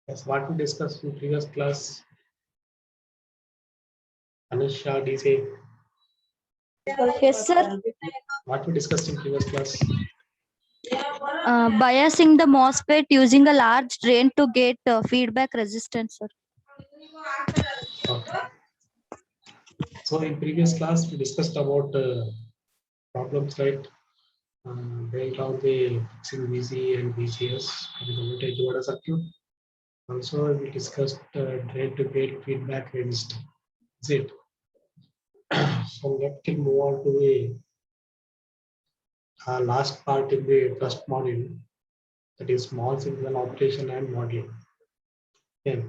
Yes, what we discussed in previous class, Anusha, DC, Yes, sir. what we discussed in previous class. Biasing the MOSFET using a large drain to get feedback resistance, sir. Okay. So in previous class, we discussed about problems, right? Going down the fixing VC and VGS and the voltage divider circuit. Also, we discussed drain to gate feedback resistor. Is it? So let's move on to the last part in the first module, that is small signal operation and modeling. Okay.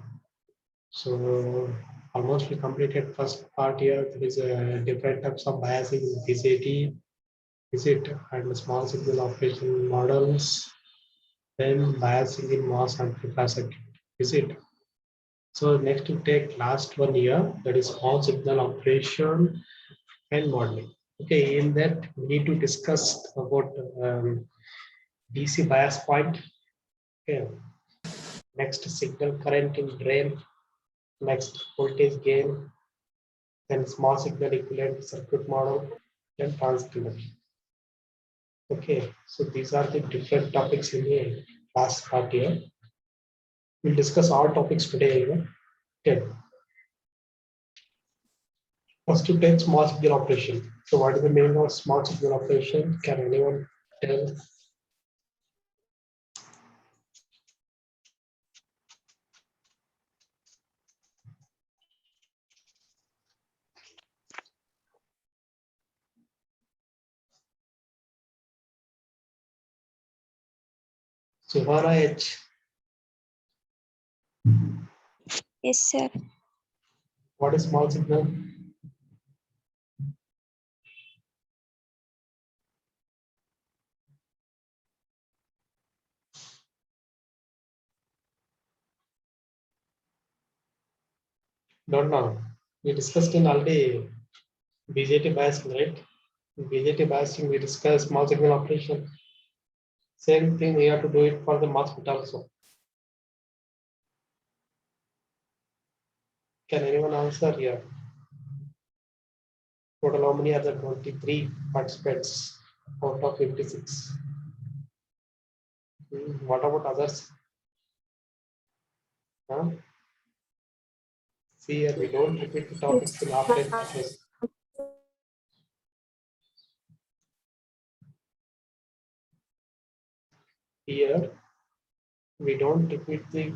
So almost we completed first part here. There is a different types of biasing in PCT, is it, and small signal operation models. Then biasing in MOS amplifier circuit, is it? So next to take last one here, that is small signal operation and modeling. Okay, in that we need to discuss about DC bias point. Okay. Next signal current in drain. Next voltage gain. Then small signal equivalent circuit model. Then transcript. Okay, so these are the different topics in the last part here. We'll discuss all topics today. Okay. First to take small signal operation. So what is the meaning of small signal operation? Can anyone tell? Suhana H. Yes, sir. What is small signal? Don't know. We discussed in already BJT biasing, right? In BJT biasing, we discussed small signal operation. Same thing, we have to do it for the MOSFET also. Can anyone answer here? Total how many are there? 23 participants out of 56. What about others? Huh? See here, we don't repeat the topics in offline classes. Here, we don't repeat the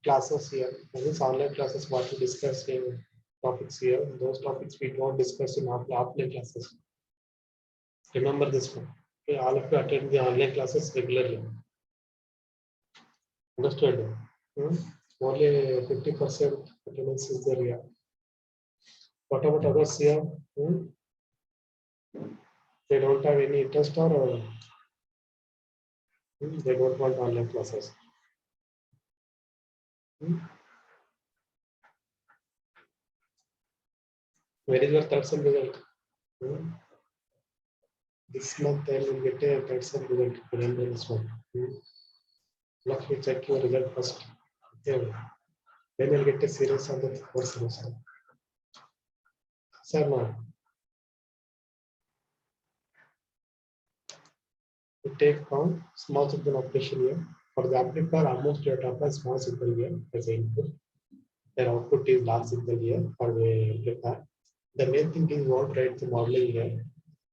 classes here. This online classes, what we discuss in topics here, those topics we don't discuss in offline classes. Remember this one. Okay, all of you attend the online classes regularly. Understood? Only 50% attendance is there here. What about others here? They don't have any interest or they don't want online classes. Where is your third sem result? This month I will get a third sem result. Remember this one. Let me check your result first. Okay. Then you'll get a series on the fourth semester. Sir, now to take on small signal operation here. For the amplifier, almost you have to apply small signal here as an input. Their output is large signal here for the amplifier. The main thing is we want to write the modeling here.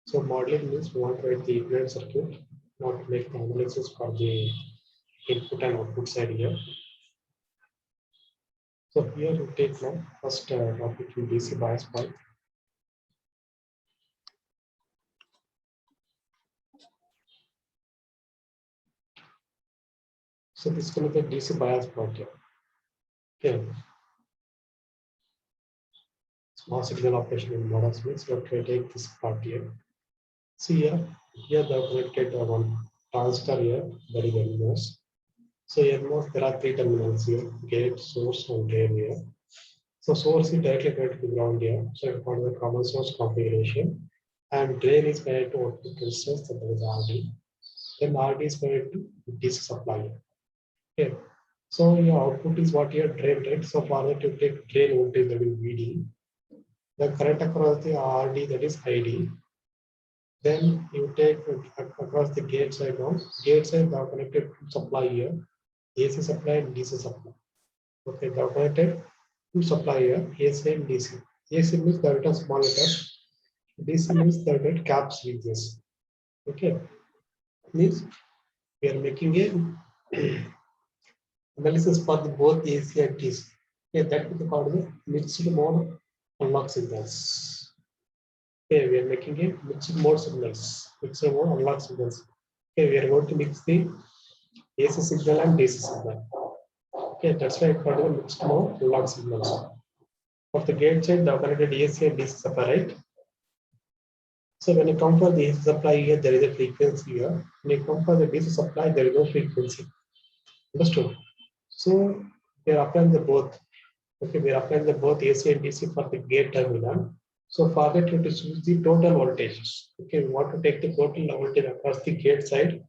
So modeling means we want to write the equivalent circuit, not to make the analysis for the input and output side here. So here we take now first topic in DC bias point. So this is going to be DC bias point here. Okay. Small signal operation in models means we have to take this part here. See here they have connected one transistor here, that is NMOS. So NMOS, there are three terminals here, gate, source, and drain here. So source is directly connected to the ground here. So it's called the common source configuration. And drain is connected to output resistance, that is RD. Then RD is connected to DC supply. Okay. So your output is what your drain, right? So for that you take drain voltage, that is VD. The current across the RD, that is ID. Then you take across the gate side now. Gate side they are connected to supply here. AC supply and DC supply. Okay, they are connected to supply here, AC and DC. AC means the written small letters. DC means the written caps regions. Okay, means we are making a analysis for the both AC and DC. Okay, that is called the mixed mode analog signals. Okay, we are making a mixed mode signals, mixed mode analog signals. Okay, we are going to mix the AC signal and DC signal. Okay, that's why it's called a mixed mode analog signals. For the gate side, the connected AC and DC separate. So when you come for the AC supply here, there is a frequency here. When you come for the DC supply, there is no frequency. Understood? So we are applying the both. Okay, we are applying the both AC and DC for the gate terminal. So for that, you have to choose the total voltages. Okay, we want to take the total voltage across the gate side.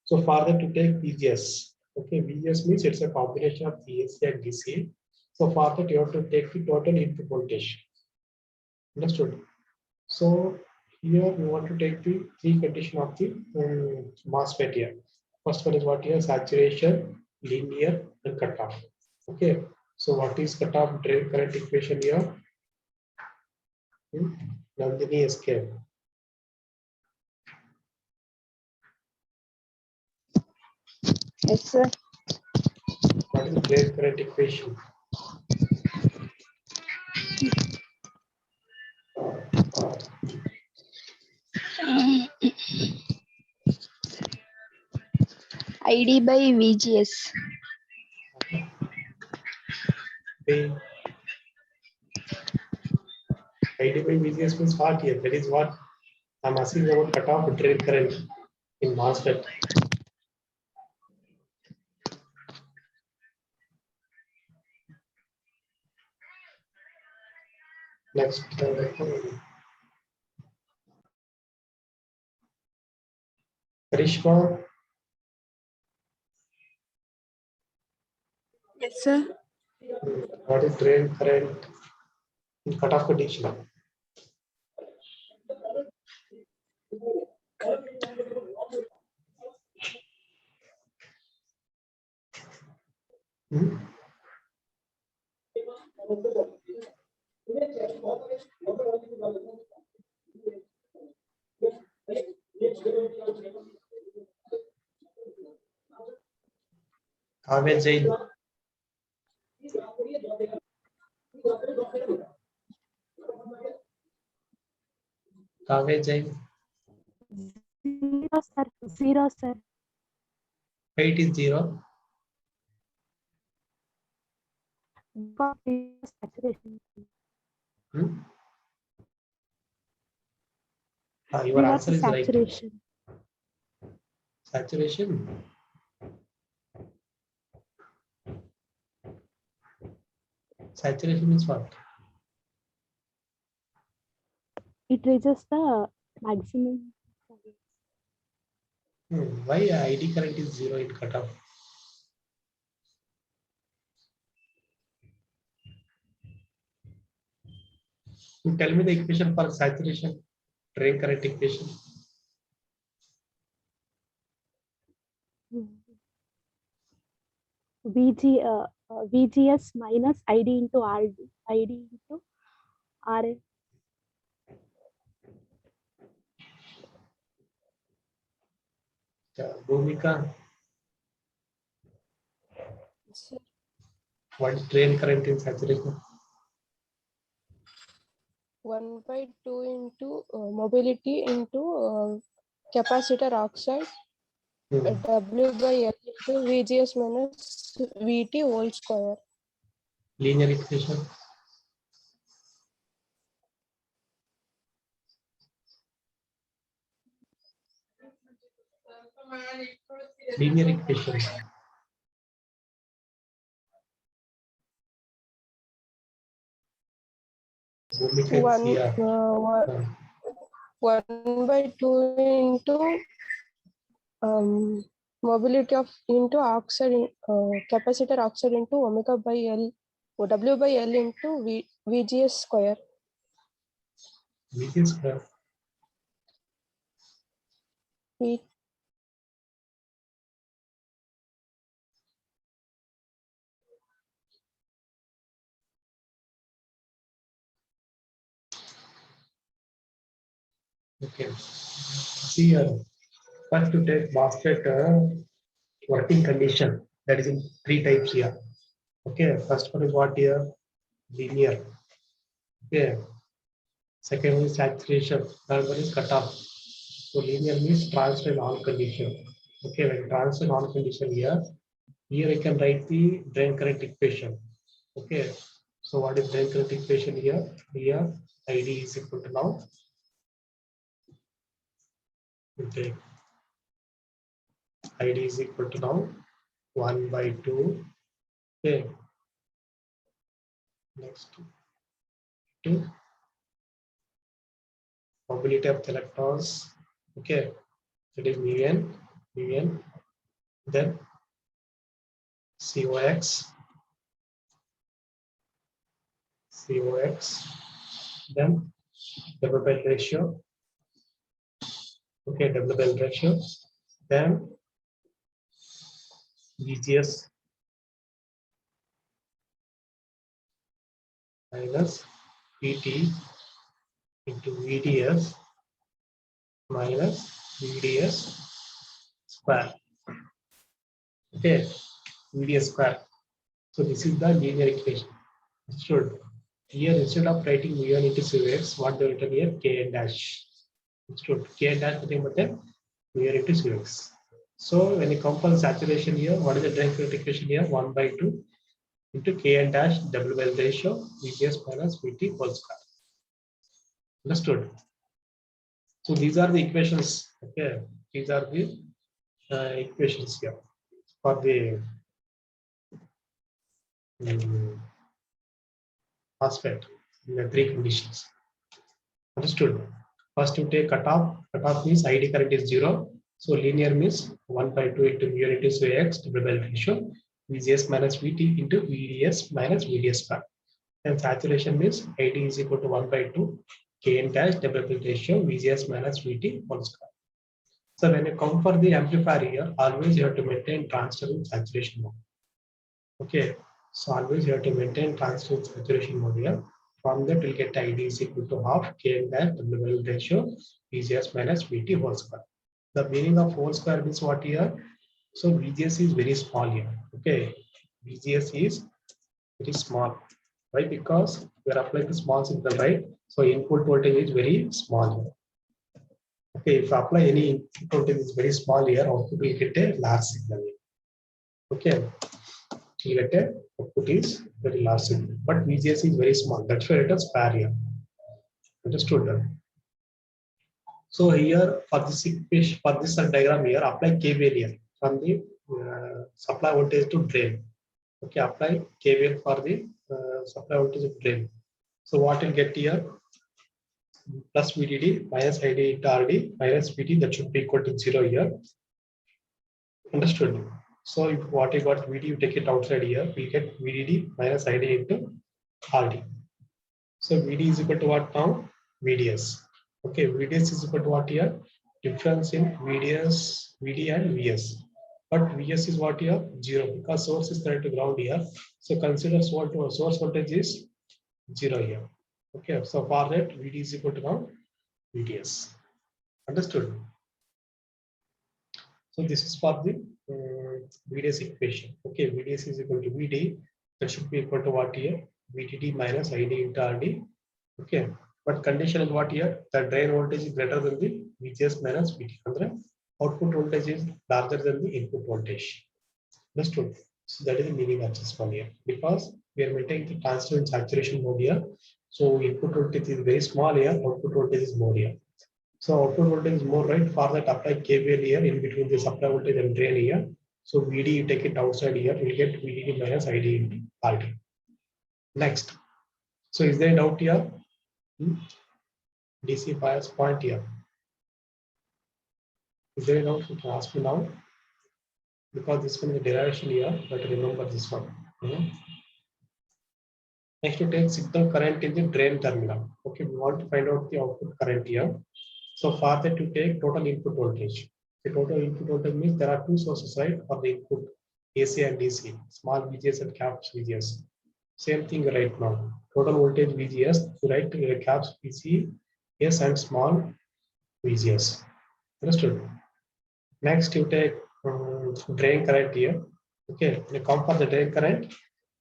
So for that, to take VGS. Okay, VGS means it's a combination of the AC and DC. So for that, you have to take the total input voltage. Understood? So here we want to take the three condition of the MOSFET here. First one is what here? Saturation, linear, and cutoff. Okay. So what is cutoff drain current equation here? Nandini escape. Yes, sir. What is drain current equation? ID by VGS. The ID by VGS means what here? That is what I'm asking about cutoff drain current in MOSFET. Next. Karishma, Yes, sir. what is drain current in cutoff condition? Hmm? Kavya Jain. Kavya Jain. Zero, sir. Zero, sir. Why it is 0? Because it is saturation. Hmm? Your We got answer the is right. saturation. Saturation. Saturation is what? It reaches the maximum. Why ID current is 0 in cutoff? You tell me the equation for saturation, drain current equation. VGS minus ID into RD. ID into RA. Bhumika, Sir, what is drain current in saturation? 1/2 into mobility into capacitor oxide W by L into VGS minus VT whole square. Linear equation. Linear equation. Bhumika is One, here. one 1/2 into mobility of into oxide capacitor oxide into omega by L W by L into VGS square. VGS square. V Okay. See here. First to take MOSFET working condition, that is in 3 types here. Okay. First one is what here? Linear. Okay. Second one is saturation. Third one is cutoff. So linear means transfer on condition. Okay, when transfer on condition here I can write the drain current equation. Okay, so what is drain current equation here? Here ID is equal to now. Okay, ID is equal to now 1 by 2. Okay, next 2 mobility of the electrons. Okay, that is mu n, then COX, then double bell ratio. Okay, double bell ratio, then VGS minus VT into VDS minus VDS square. Okay, VDS square. So this is the linear equation. It should here instead of writing mu1 into COX, what they written here Kn dash. It should Kn dash mu1 into COX. So when you come for saturation here, what is the drain current equation here? 1 by 2 into Kn dash double bell ratio VGS minus VT whole square. Understood? So these are the equations. Okay, these are the equations here for the MOSFET in the 3 conditions. Understood? First you take cutoff. Cutoff means ID current is 0. So linear means 1 by 2 into mu into COX double bell ratio VGS minus VT into VDS minus VDS square. And saturation means ID is equal to 1 by 2 Kn dash double bell ratio VGS minus VT whole square. So when you come for the amplifier here, always you have to maintain transfer in saturation mode. Okay, so always you have to maintain transfer in saturation mode here. From that we'll get ID is equal to half Kn dash double bell ratio VGS minus VT whole square. The meaning of whole square means what here? So VGS is very small here. Okay, VGS is very small. Why? Because we are applying the small signal, right? So input voltage is very small here. Okay, if you apply any input voltage is very small here, output will get a large signal. Okay, you get a output is very large signal, but VGS is very small. That's why it is spare here. Understood? So here for this equation, for this diagram here, apply KVL here from the supply voltage to drain. Okay, apply KVL for the supply voltage to drain. So what will get here? Plus VDD minus ID into RD minus VT, that should be equal to 0 here. Understood? So if what you got VD, you take it outside here, we get VDD minus ID into RD. So VD is equal to what now? VDS. Okay, VDS is equal to what here? Difference in VDS, VD and VS. But VS is what here? 0, because source is connected to ground here. So consider source voltage is 0 here. Okay, so for that VD is equal to now VDS. Understood? So this is for the VDS equation. Okay, VDS is equal to VD. That should be equal to what here? VDD minus ID into RD. Okay, but condition is what here? The drain voltage is greater than the VGS minus VT. Output voltage is larger than the input voltage. Understood? So that is the meaning of this one here, because we are maintaining the transfer in saturation mode here. So input voltage is very small here, output voltage is more here. So output voltage is more, right? For that apply KVL here in between the supply voltage and drain here. So VD you take it outside here, you get VDD minus ID into RD. Next. So is there a doubt here? DC bias point here. Is there a doubt? You can ask me now. because this one is the derivation here, but remember this one. Next, to take signal current in the drain terminal. Okay, we want to find out the output current here. So for that, to take total input voltage. The total input voltage means there are two sources, right, for the input, AC and DC, small VGS and caps VGS. Same thing right now. Total voltage VGS, right, caps VGS and small VGS. Understood? Next, you take drain current here. Okay, you come for the drain current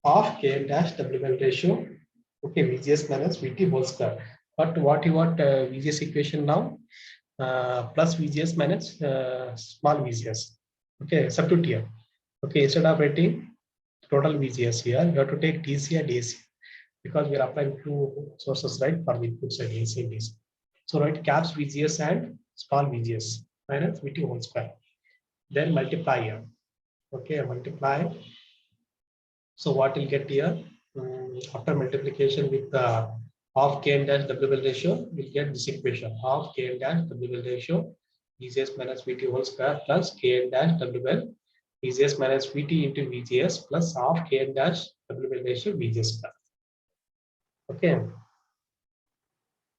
of K dash W ratio. Okay, VGS minus VT whole square. But what you want VGS equation now? Plus VGS minus small VGS. Okay, substitute here. Okay, instead of writing total VGS here, you have to take DC and AC because we are applying two sources, right, for the input side AC and DC. So write caps VGS and small VGS minus VT whole square. Then multiply here. Okay, multiply. So what you'll get here after multiplication with the half K dash WL ratio, we'll get this equation half K dash WL ratio VGS minus VT whole square plus K dash WL VGS minus VT into VGS plus half K dash WL ratio VGS square. Okay.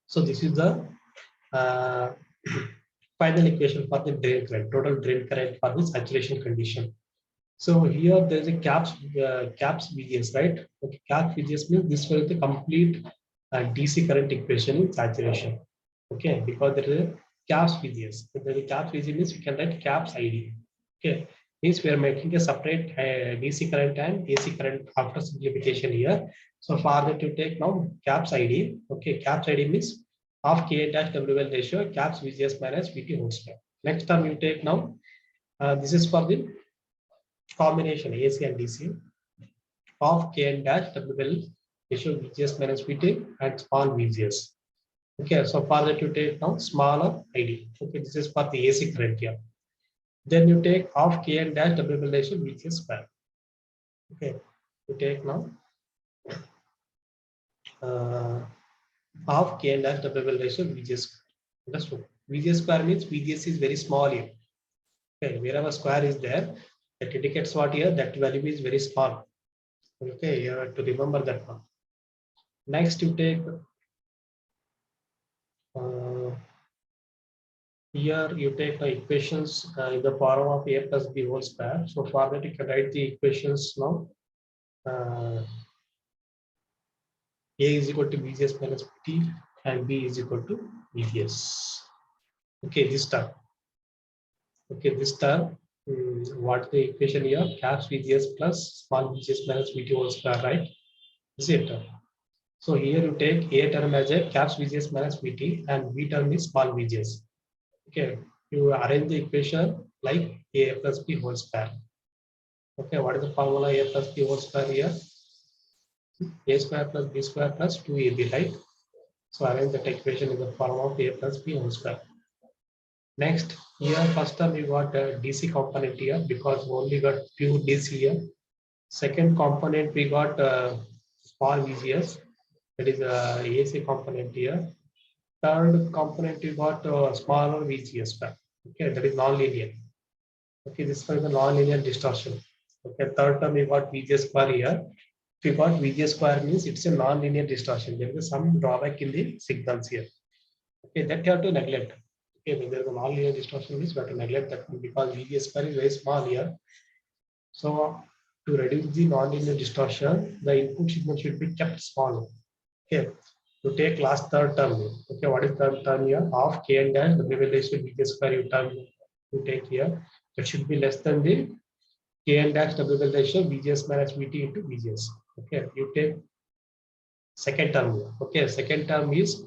So this is the final equation for the drain current, total drain current for the saturation condition. So here there is a caps VGS, right? Okay, caps VGS means this will be the complete DC current equation in saturation. Okay, because there is a caps VGS. If there is a caps VGS means we can write caps ID. Okay, means we are making a separate DC current and AC current after simplification here. So for that you take now caps ID. Okay, caps ID means half K dash WL ratio caps VGS minus VT whole square. Next term you take now. This is for the combination AC and DC of K dash WL ratio VGS minus VT and small VGS. Okay, so for that you take now smaller ID. Okay, this is for the AC current here. Then you take half K dash WL ratio VGS square. Okay, you take now half K dash WL ratio VGS square. Understood? VGS square means VGS is very small here. Okay, wherever square is there, that indicates what here, that value is very small. Okay, you have to remember that one. Next, you take here you take the equations in the form of A plus B whole square. So for that you can write the equations now. A is equal to VGS minus VT and B is equal to VGS. Okay, this term. Okay, this term. What the equation here? Caps VGS plus small VGS minus VT whole square, right? This is it. So here you take A term as a caps VGS minus VT and B term is small VGS. Okay, you arrange the equation like A plus B whole square. Okay, what is the formula A plus B whole square here? A square plus B square plus 2AB, right? So arrange that equation in the form of A plus B whole square. Next, here first term we got a DC component here because we only got pure DC here. Second component we got small VGS, that is AC component here. Third component we got smaller VGS. Okay, that is non-linear. Okay, this one is a non-linear distortion. Okay, third term we got VGS square here. If we got VGS square means it's a non-linear distortion. There is some drawback in the signals here. Okay, that you have to neglect. Okay, when there is a non-linear distortion means we have to neglect that one because VGS square is very small here. So to reduce the non-linear distortion, the input signal should be kept small. Okay, to take last third term. Okay, what is third term here? Half K and dash W ratio VGS square you term to take here. That should be less than the K and dash W ratio VGS minus VT into VGS. Okay, you take second term here. Okay, second term is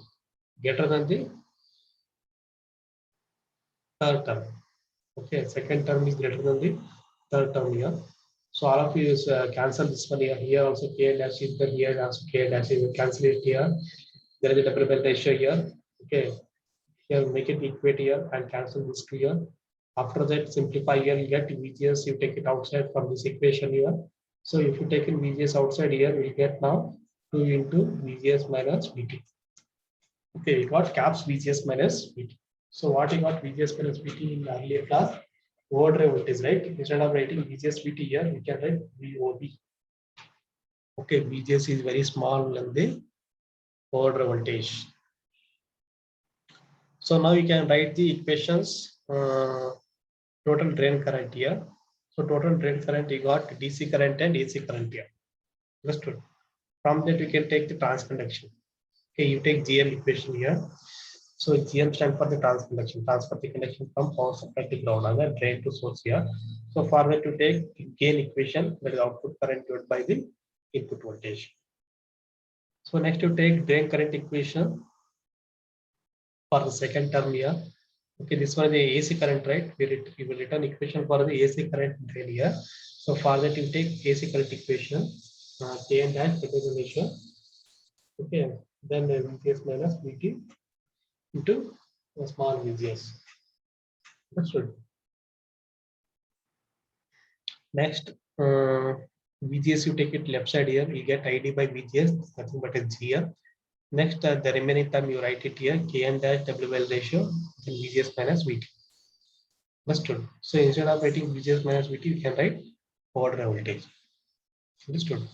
greater than the third term. Okay, second term is greater than the third term here. So all of you cancel this one here. Here also K dash is there. Here also K dash is cancel it here. There is a double ratio here. Okay, here make it equate here and cancel this here. After that, simplify here. You get VGS. You take it outside from this equation here. So if you take in VGS outside here, we get now 2 into VGS minus VT. Okay, we got caps VGS minus VT. So what we got VGS minus VT in the earlier class? overdrive voltage, right? Instead of writing VGS VT here, we can write VOB. Okay, VGS is very small and the overdrive voltage. So now you can write the equations, total drain current here. So total drain current, you got DC current and AC current here. Understood? From that, you can take the transconduction. Okay, you take GM equation here. So GM stands for the transconduction, transfer the conduction from power supply to ground, and then drain to source here. So for that, you take gain equation, that is output current divided by the input voltage. So next you take drain current equation for the second term here. Okay, this one is the AC current, right? We will return equation for the AC current drain here. So for that, you take AC current equation, K and dash potential. Okay, then VGS minus VT into a small VGS. Understood? Next, VGS, you take it left side here, you get ID by VGS, nothing but a G here. Next, the remaining term you write it here, K and dash WL ratio, and VGS minus VT. Understood? So instead of writing VGS minus VT, you can write overdrive voltage. Understood?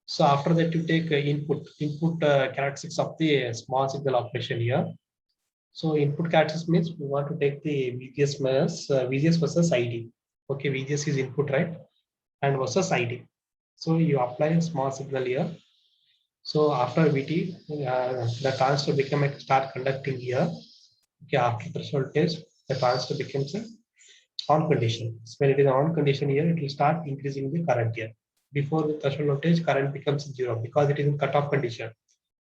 So after that, you take input characteristics of the small signal operation here. So input characteristics means we want to take the VGS minus VGS versus ID. Okay, VGS is input, right? And versus ID. So you apply a small signal here. So after VT, the transistor become a start conducting here. Okay, after threshold test, the transistor becomes a on condition. So when it is on condition here, it will start increasing the current here. Before the threshold voltage, current becomes 0 because it is in cutoff condition.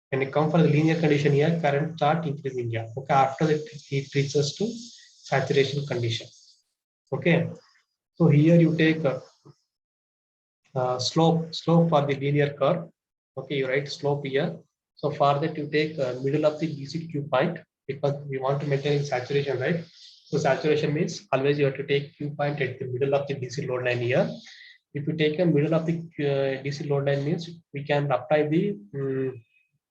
When you come for the linear condition here, current start increasing here. Okay, after that it reaches to saturation condition. Okay, so here you take slope for the linear curve. Okay, you write slope here. So for that you take middle of the DC Q point because we want to maintain saturation, right? So saturation means always you have to take Q point at the middle of the DC load line here. If you take a middle of the DC load line means we can apply the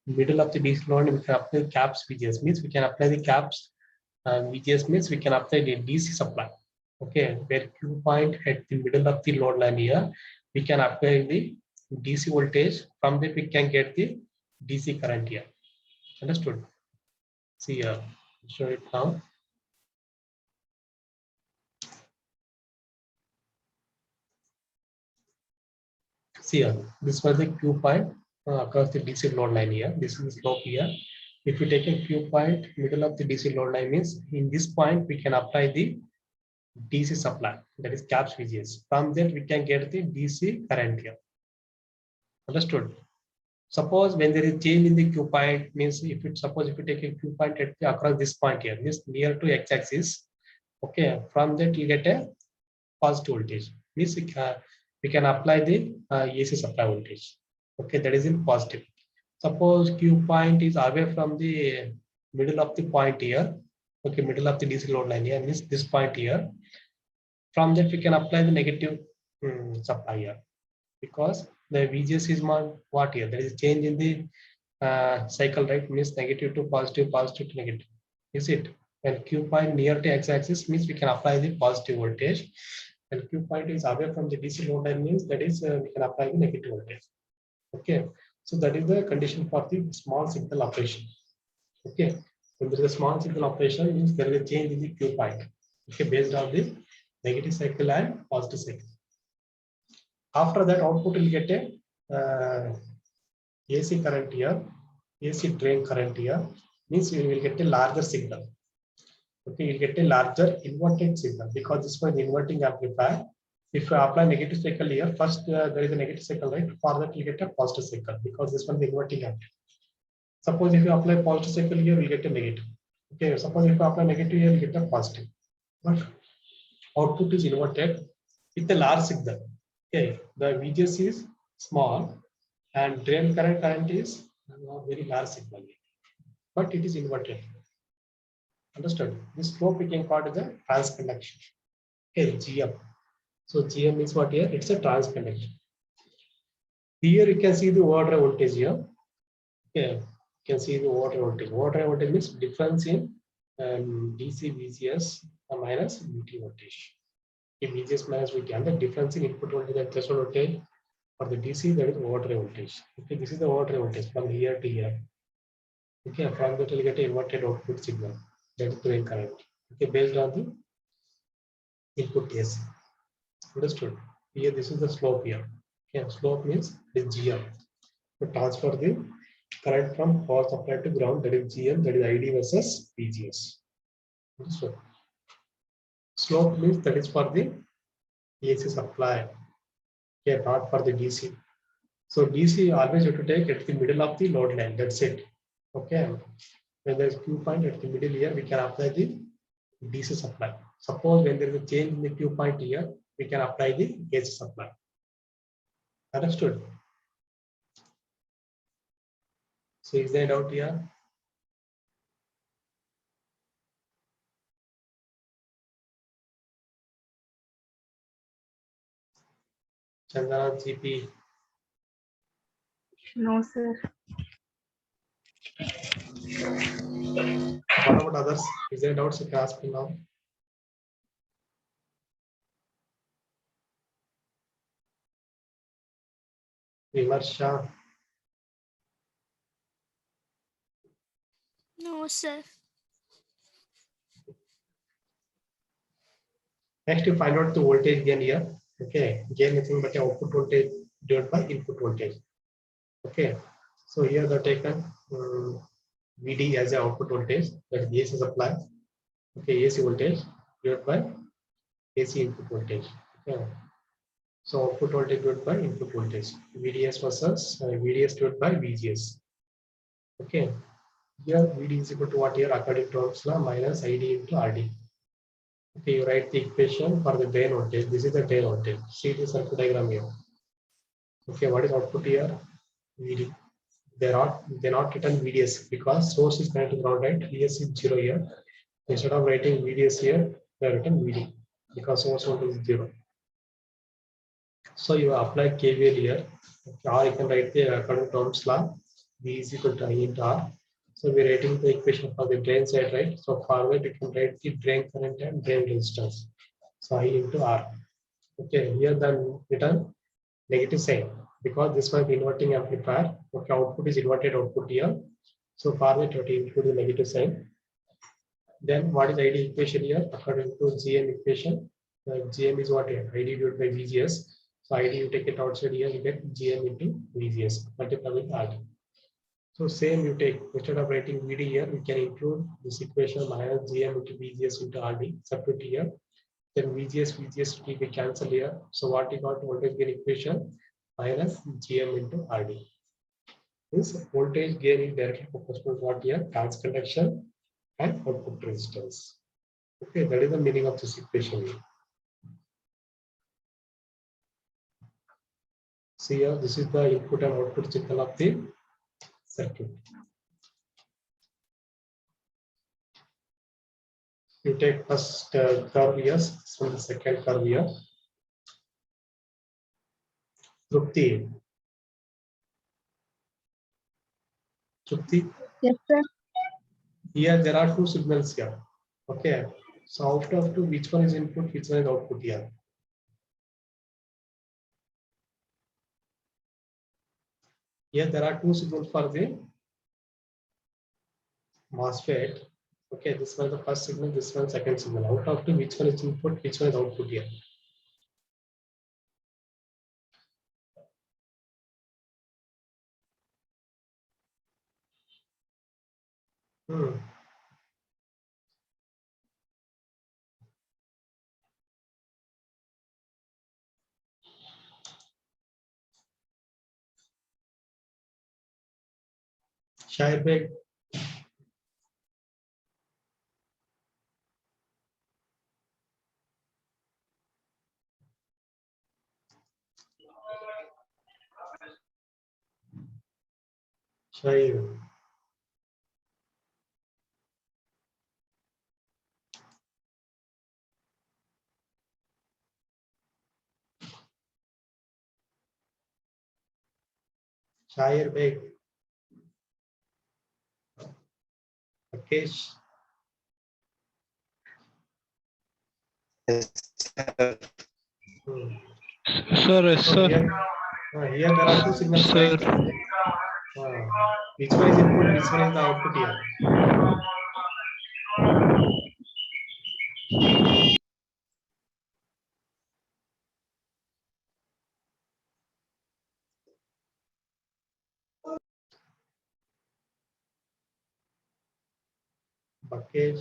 middle of the DC load, we can apply caps VGS means we can apply the caps, VGS means we can apply the DC supply. Okay, where Q point at the middle of the load line here, we can apply the DC voltage. From that we can get the DC current here. Understood? See here, show it now. See here, this was the Q point across the DC load line here. This is the slope here. If you take a Q point middle of the DC load line means in this point we can apply the DC supply, that is caps VGS. From that we can get the DC current here. Understood? Suppose when there is change in the Q point means if you take a Q point at the, across this point here, this near to x-axis, okay, from that you get a positive voltage. Means we can apply the AC supply voltage. Okay, that is in positive. Suppose Q point is away from the middle of the point here. Okay, middle of the DC load line here, means this point here. From that we can apply the negative supply here because the VGS is what here? There is a change in the cycle, right? Means negative to positive, positive to negative. Is it? When Q point near to x-axis means we can apply the positive voltage. When Q point is away from the DC load line means that is we can apply the negative voltage. Okay, so that is the condition for the small signal operation. Okay, when there is a small signal operation means there is a change in the Q point. Okay, based on the negative cycle and positive cycle. After that, output will get a AC current here, AC drain current here, means you will get a larger signal. Okay, you get a larger inverted signal because this was inverting amplifier. If you apply negative cycle here, first there is a negative cycle, right? For that you get a positive cycle because this one is inverting amplifier. Suppose if you apply positive cycle here, you get a negative. Okay, suppose if you apply negative here, you get a positive. But output is inverted with a large signal. Okay, the VGS is small and drain current is very large signal, but it is inverted. Understood? This slope we can call it the transconduction. Okay, GM. So GM is what here? It's a transconduction. Here you can see the overdrive voltage here. Okay, you can see the overdrive voltage. Overdrive voltage means difference in DC VGS minus VT voltage. If VGS minus VT, and the difference in input voltage and threshold voltage for the DC, that is overdrive voltage. Okay, this is the overdrive voltage from here to here. Okay, from that we'll get an inverted output signal. That is drain current. Okay, based on the input AC. Understood? Here, this is the slope here. Okay, slope means this GM. To transfer the current from power supply to ground, that is GM, that is ID versus VGS. Understood? Slope means that is for the AC supply, okay, not for the DC. So DC always you have to take at the middle of the load line. That's it. Okay. When there is Q point at the middle here, we can apply the DC supply. Suppose when there is a change in the Q point here, we can apply the AC supply. Understood? So is there a doubt here? Chandana, GP. No, sir. What about others? Is there doubts you can ask me now? Vimarsha. No, sir. Next, you find out the voltage gain here. Okay, gain nothing but output voltage divided by input voltage. Okay, so here the taken VD as a output voltage, that is AC supply. Okay, AC voltage divided by AC input voltage. Okay. So output voltage divided by input voltage. VDS versus VDS divided by VGS. Okay, here VD is equal to what here according to Ohm's law minus ID into RD. Okay, you write the equation for the drain voltage. This is the drain voltage. See the circuit diagram here. Okay, what is output here? VD. They're not written VDS because source is connected to ground, right? VS is 0 here. Instead of writing VDS here, they are written VD because source voltage is 0. So you apply KVL here. Okay, or you can write the according to Ohm's law, V is equal to I into R. So we're writing the equation for the drain side, right? So forward you can write the drain current and drain resistance. So I into R. Okay, here then written negative sign because this one is inverting amplifier. Okay, output is inverted output here. So forward you include the negative sign. Then what is ID equation here? According to GM equation, GM is what here? ID divided by VGS. So ID you take it outside here, you get GM into VGS multiply with RD. So same you take, instead of writing VD here, we can include this equation minus GM into VGS into RD, substitute here. Then VGS will be cancelled here. So what you got voltage gain equation minus GM into RD. This voltage gain is directly proportional to what here? Trans conduction and output resistance. Okay, that is the meaning of this equation here. See here, this is the input and output signal of the circuit. You take first curve here, so the second curve here. Trupti. Yes, sir. Here there are two signals here. Okay. So out of two, which one is input, which one is output here? Here there are two signals for the MOSFET. Okay, this one is the first signal, this one second signal. Out of two, which one is input, which one is output here? Shairbeg. Shair. Shairbeg. Rakesh. Yes, sir. Hmm. Sir, yes, So sir. here there are two signals, Sir. right? Which one is input, which one is the output here? Bucket.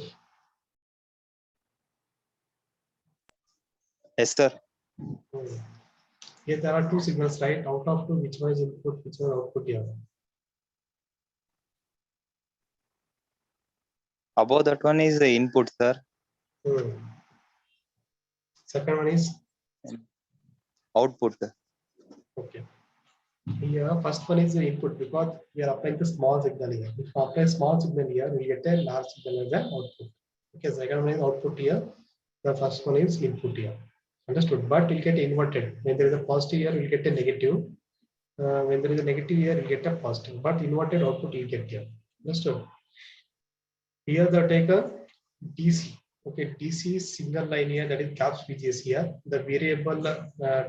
Yes, sir. Hmm. Here there are two signals, right? Out of two, which one is input, which one is output here? Above that one is the input, sir. Hmm. Second one is Output. okay. Here, first one is the input because we are applying the small signal here. If we apply small signal here, we get a large signal as an output. Okay, second one is output here. The first one is input here. Understood? But we'll get inverted. When there is a positive here, we'll get a negative. When there is a negative here, we'll get a positive. But inverted output you'll get here. Understood? Here the take a DC. Okay, DC is single line here, that is caps VGS here. The variable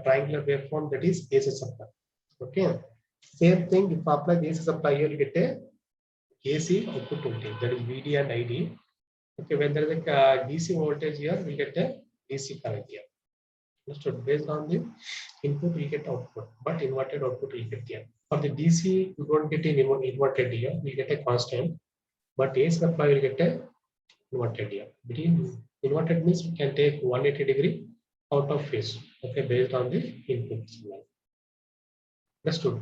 triangular waveform, that is AC supply. Okay. Same thing, if I apply the AC supply here, you get a AC output voltage, that is VD and ID. Okay, when there is a DC voltage here, we get a DC current here. Understood? Based on the input, we get output, but inverted output we get here. For the DC, you don't get an inverted here, we get a constant, but AC supply will get a inverted here. Between inverted means we can take 180-degree out of phase. Okay, based on the input signal. Understood?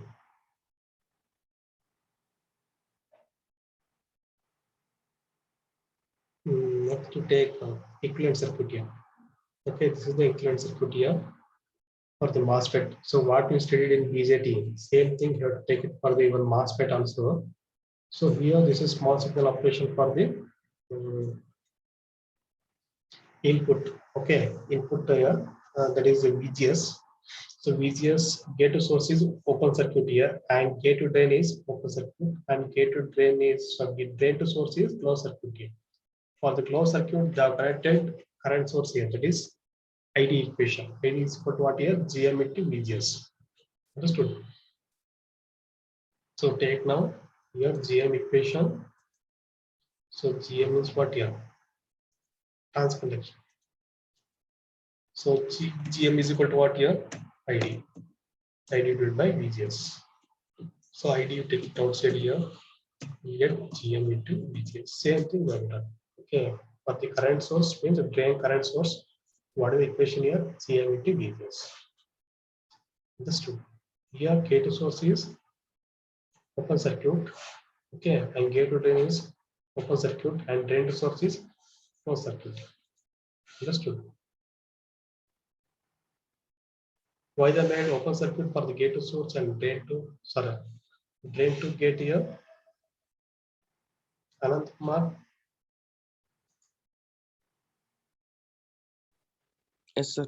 Next to take equivalent circuit here. Okay, this is the equivalent circuit here for the MOSFET. So what we studied in BJT, same thing you have to take it for the even MOSFET also. So here this is small signal operation for the input. Okay, input here that is the VGS. So VGS gate to source is open circuit here, and gate to drain is open circuit, and gate to drain is drain to source is closed circuit here. For the closed circuit, the connected current source here, that is ID equation. ID is equal to what here? GM into VGS. Understood? So take now here GM equation. So GM is what here? Transconduction. So GM is equal to what here? ID. ID divided by VGS. So ID you take it outside here. You get GM into VGS. Same thing we have done. Okay. For the current source means the drain current source. What is the equation here? GM into VGS. Understood? Here K2 source is open circuit. Okay, and gate to drain is open circuit, and drain to source is closed circuit. Understood? Why they made open circuit for the gate to source and drain to gate here? Anant Kumar. Yes, sir.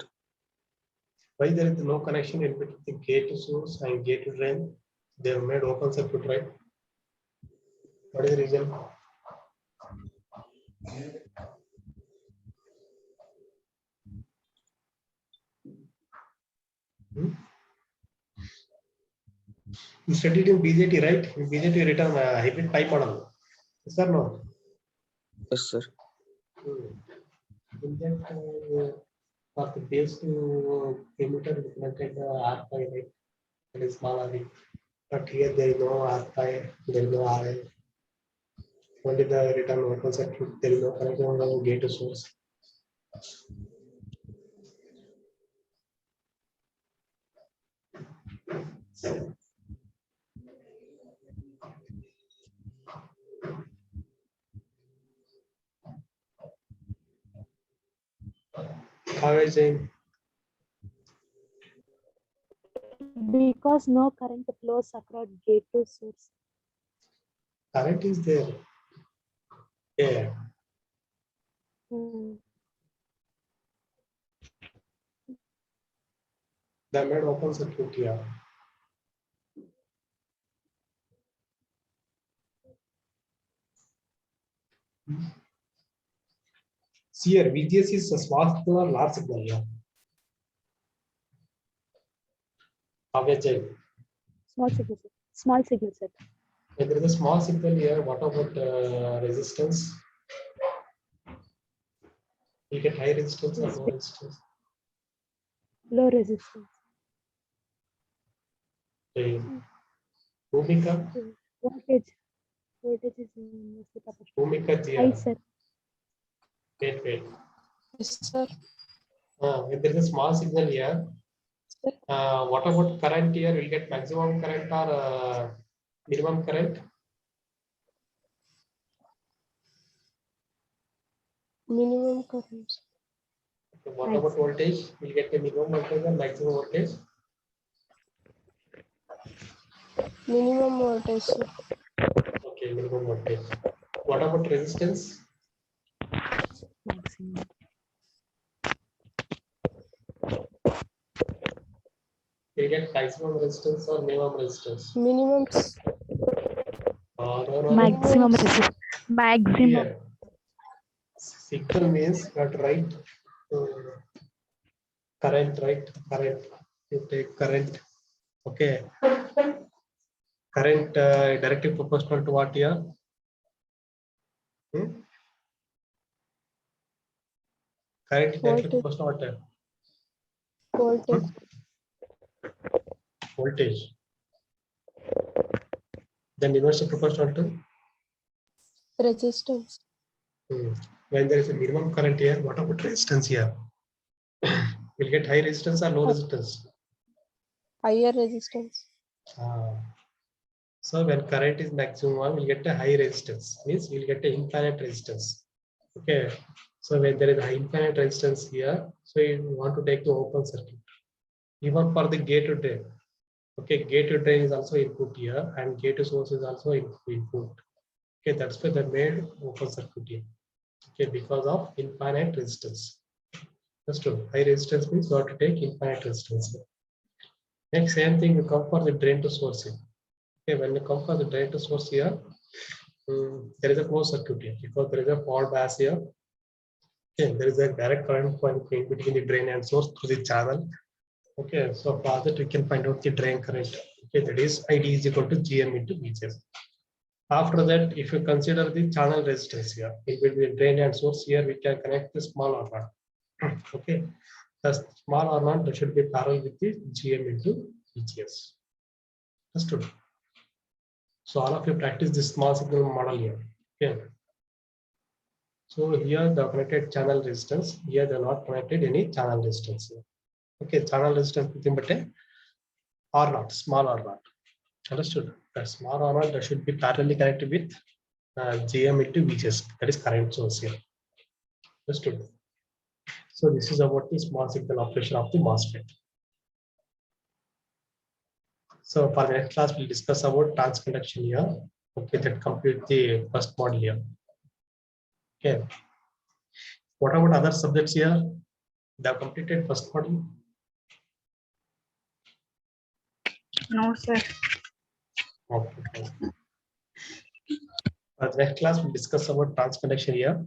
Why there is no connection in between the gate to source and gate to drain? They have made open circuit, right? What is the reason? You studied in BJT, right? In BJT written hybrid pi model. Yes or no? Yes, sir. In that, for the base to emitter, we connected the R pi, right? That is small RE. But here there is no R pi, there is no RI. Only the return open circuit, there is no connection on the gate to source. How is it? Because no current flows across gate to source. Current is there. Yeah. Hmm. They made open circuit here. here VGS is a small signal or large signal. Yeah. Obviously, Small signal set. Small signal set. when there is a small signal here, what about resistance? You get high resistance or low resistance? Low resistance. Okay. Bhumika, Voltage. Voltage is mostly proportional. Bhumika High, GR. sir. Wait. Yes, sir. When there is a small signal here, what about current here? Will get maximum current or minimum current? Minimum current. What about voltage? Will get a minimum voltage or maximum voltage? Minimum voltage, sir. Okay, minimum voltage. What about resistance? Maximum. Will get maximum resistance or minimum resistance? Minimum. No. Maximum resistance. Maximum. Here, signal means that right current, right? Current. You take current. Okay. Current directly proportional to what here? Current directly Voltage. proportional to Voltage. what? Voltage. Then inversely proportional to Resistance. when there is a minimum current here, what about resistance here? We'll get high resistance or low resistance. Higher resistance. So when current is maximum, we'll get a high resistance. Means we'll get a infinite resistance. Okay. So when there is a infinite resistance here, so you want to take the open circuit. Even for the gate to drain. Okay, gate to drain is also input here, and gate to source is also input. Okay, that's why they made open circuit here. Okay, because of infinite resistance. Understood? High resistance means you have to take infinite resistance. Next, same thing you come for the drain to source here. Okay, when you come for the drain to source here, there is a closed circuit here because there is a fault bias here. Okay, there is a direct current point between the drain and source through the channel. Okay, so for that we can find out the drain current. Okay, that is ID is equal to GM into VGS. After that, if you consider the channel resistance here, in between drain and source here, we can connect the small or not. Okay, the small or not that should be parallel with the GM into VGS. Understood? So all of you practice this small signal model here. Okay. So here the connected channel resistance. Here they are not connected any channel resistance here. Okay, channel resistance nothing but a or not, small or not. Understood? That small or not that should be parallelly connected with GM into VGS. That is current source here. Understood? So this is about the small signal operation of the MOSFET. So for the next class, we'll discuss about transconduction here. Okay, that complete the first model here. Okay. What about other subjects here? They have completed first model. No, sir. Okay. For the next class, we'll discuss about transconduction here.